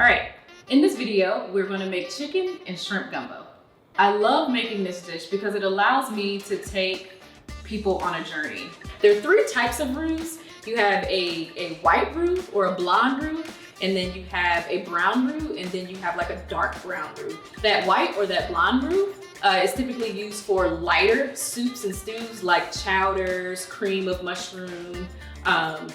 All right, in this video, we're gonna make chicken and shrimp gumbo. I love making this dish because it allows me to take people on a journey. There are three types of roux. You have a white roux or a blonde roux, and then you have a brown roux, and then you have like a dark brown roux. That white or that blonde roux is typically used for lighter soups and stews like chowders, cream of mushroom,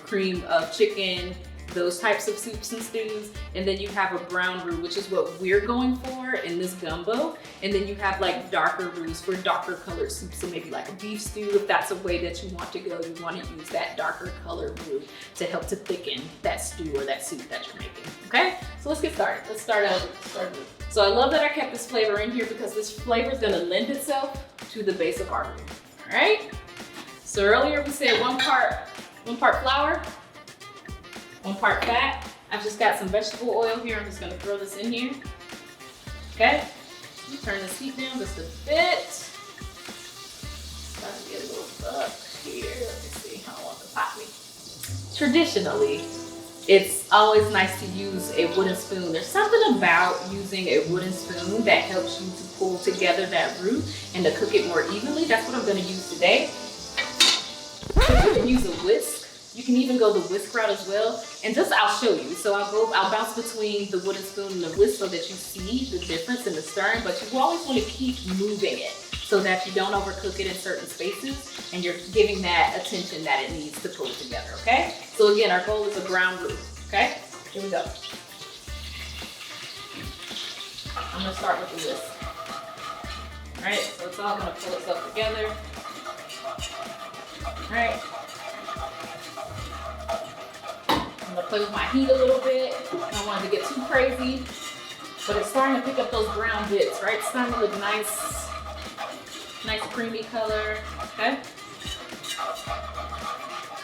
cream of chicken, those types of soups and stews. And then you have a brown roux, which is what we're going for in this gumbo. And then you have like darker roux for darker colored soups. So maybe like a beef stew, if that's a way that you want to go, you want to use that darker colored roux to help to thicken that stew or that soup that you're making. Okay, so let's get started. Let's start out. So I love that I kept this flavor in here because this flavor is gonna lend itself to the base of our roux. All right, so earlier we said one part flour, 1 part fat. I've just got some vegetable oil here. I'm just gonna throw this in here. Okay, turn this heat down just a bit. Starting to get a little bucked here. Let me see, I don't want to pop me. Traditionally, it's always nice to use a wooden spoon. There's something about using a wooden spoon that helps you to pull together that roux and to cook it more evenly. That's what I'm gonna use today. So you can use a whisk. You can even go the whisk route as well. And just, I'll show you. So I'll bounce between the wooden spoon and the whisk so that you see the difference in the stirring, but you always want to keep moving it so that you don't overcook it in certain spaces and you're giving that attention that it needs to pull together, okay? So again, our goal is a brown roux, okay? Here we go. I'm gonna start with the whisk. All right, so it's all gonna pull itself together. All right. I'm gonna play with my heat a little bit. I don't want it to get too crazy, but it's starting to pick up those brown bits, right? It's starting to look nice creamy color, okay?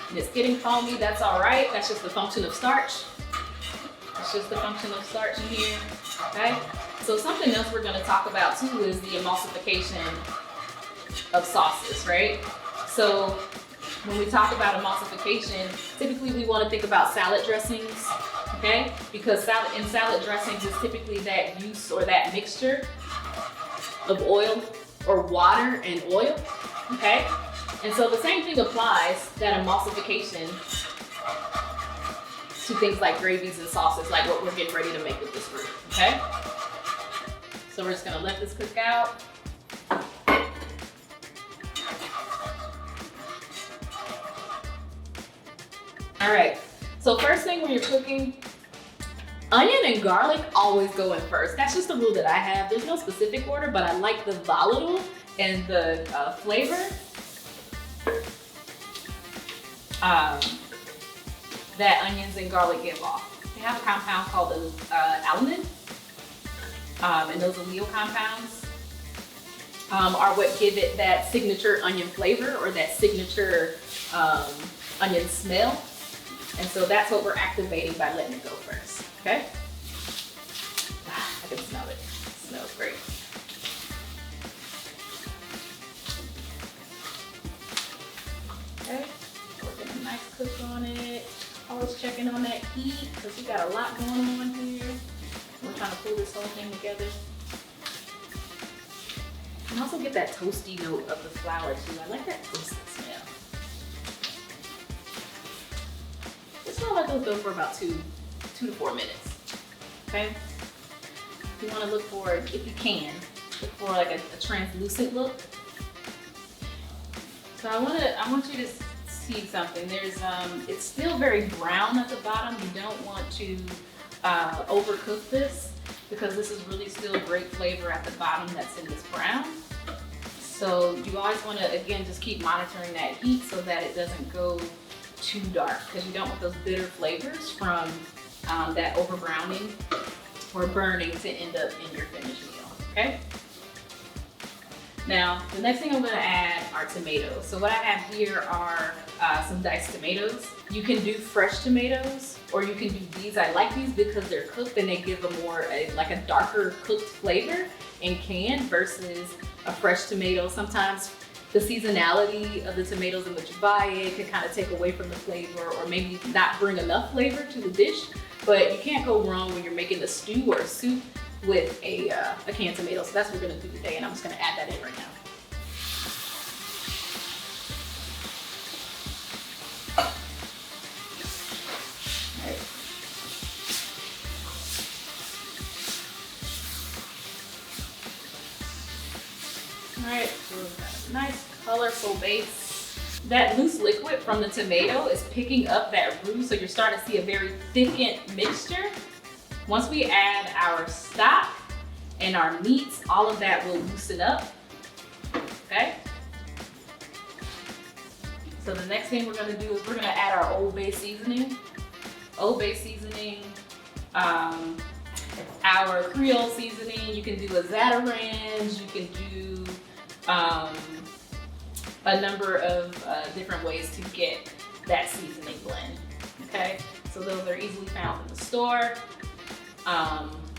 And it's getting foamy, that's all right. That's just the function of starch. That's just the function of starch in here, okay? So something else we're gonna talk about too is the emulsification of sauces, right? So when we talk about emulsification, typically we want to think about salad dressings, okay? Because in salad dressings is typically that use or that mixture of oil or water and oil, okay? And so the same thing applies, that emulsification, to things like gravies and sauces, like what we're getting ready to make with this roux, okay? So we're just gonna let this cook out. All right, so first thing when you're cooking, onion and garlic always go in first. That's just a rule that I have. There's no specific order, but I like the volatile and the flavor that onions and garlic give off. They have a compound called the alanine, and those allele compounds are what give it that signature onion flavor or that signature onion smell. And so that's what we're activating by letting it go first, okay? I can smell it. It smells great. Okay, we're getting a nice cook on it. Always checking on that heat because we got a lot going on here. We're trying to pull this whole thing together. And also get that toasty note of the flour too. I like that toasty smell. I'll let those go for about two to 4 minutes, okay? You wanna look for, if you can, look for like a translucent look. So I want you to see something. There's, it's still very brown at the bottom. You don't want to overcook this because this is really still great flavor at the bottom that's in this brown. So you always wanna, again, just keep monitoring that heat so that it doesn't go too dark because you don't want those bitter flavors from that over browning or burning to end up in your finished meal, okay? Now, the next thing I'm gonna add are tomatoes. So what I have here are some diced tomatoes. You can do fresh tomatoes or you can do these. I like these because they're cooked and they give like a darker cooked flavor in can versus a fresh tomato. Sometimes the seasonality of the tomatoes in which you buy it can kind of take away from the flavor or maybe not bring enough flavor to the dish. But you can't go wrong when you're making a stew or a soup with a canned tomato. So that's what we're gonna do today, and I'm just gonna add that in right now. All right, so we've got a nice colorful base. That loose liquid from the tomato is picking up that roux, so you're starting to see a very thickened mixture. Once we add our stock and our meats, all of that will loosen up, okay? So the next thing we're gonna do is we're gonna add our Old Bay seasoning. Old Bay seasoning, our Creole seasoning. You can do a Zatarain's, you can do a number of different ways to get that seasoning blend, okay? So those are easily found in the store.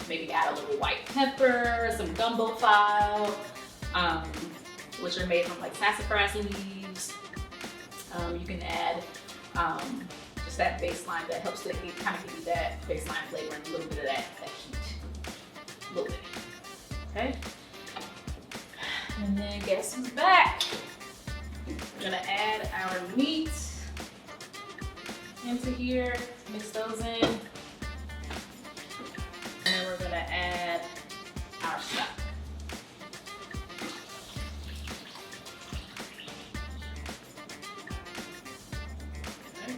Maybe add a little white pepper, some gumbo file, which are made from like sassafras leaves. You can add just that baseline that helps to kind of give you that baseline flavor and a little bit of that heat, a little bit, okay? And then guess who's back? We're gonna add our meat into here, mix those in. And then we're gonna add our stock. Okay.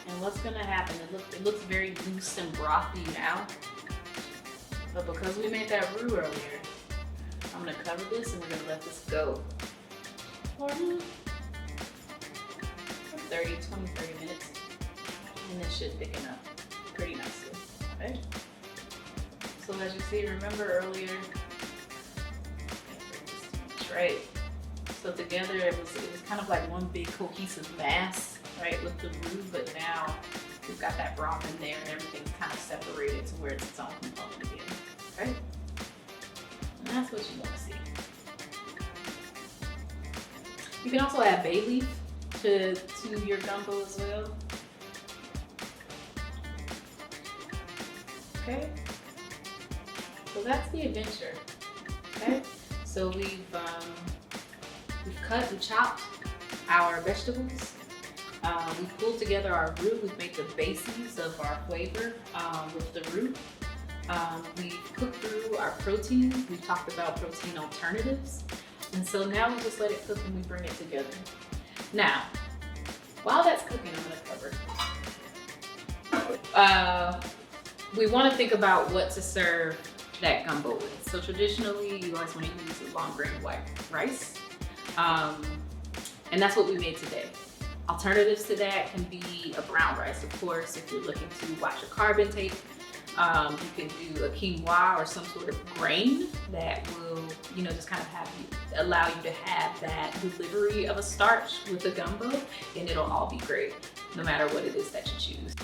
And what's gonna happen, it looks very loose and brothy now. But because we made that roux earlier, I'm gonna cover this and we're gonna let this go for 30 minutes. And it should thicken up pretty nicely, okay? So as you see, remember earlier, right? So together it was kind of like one big cohesive mass, right, with the roux, but now we've got that broth in there and everything's kind of separated to where it's its own component again, okay? And that's what you want to see. You can also add bay leaf to your gumbo as well. Okay, so that's the adventure. Okay, so we've cut and chopped our vegetables. We've pulled together our roux. We've made the bases of our flavor with the roux. We've cooked through our proteins. We've talked about protein alternatives. And so now we just let it cook and we bring it together. Now, while that's cooking, I'm gonna cover. We wanna think about what to serve that gumbo with. So traditionally, you always wanna use a long grain white rice. And that's what we made today. Alternatives to that can be a brown rice, of course, if you're looking to watch your carb intake. You can do a quinoa or some sort of grain that will, just kind of allow you to have that delivery of a starch with the gumbo, and it'll all be great, no matter what it is that you choose.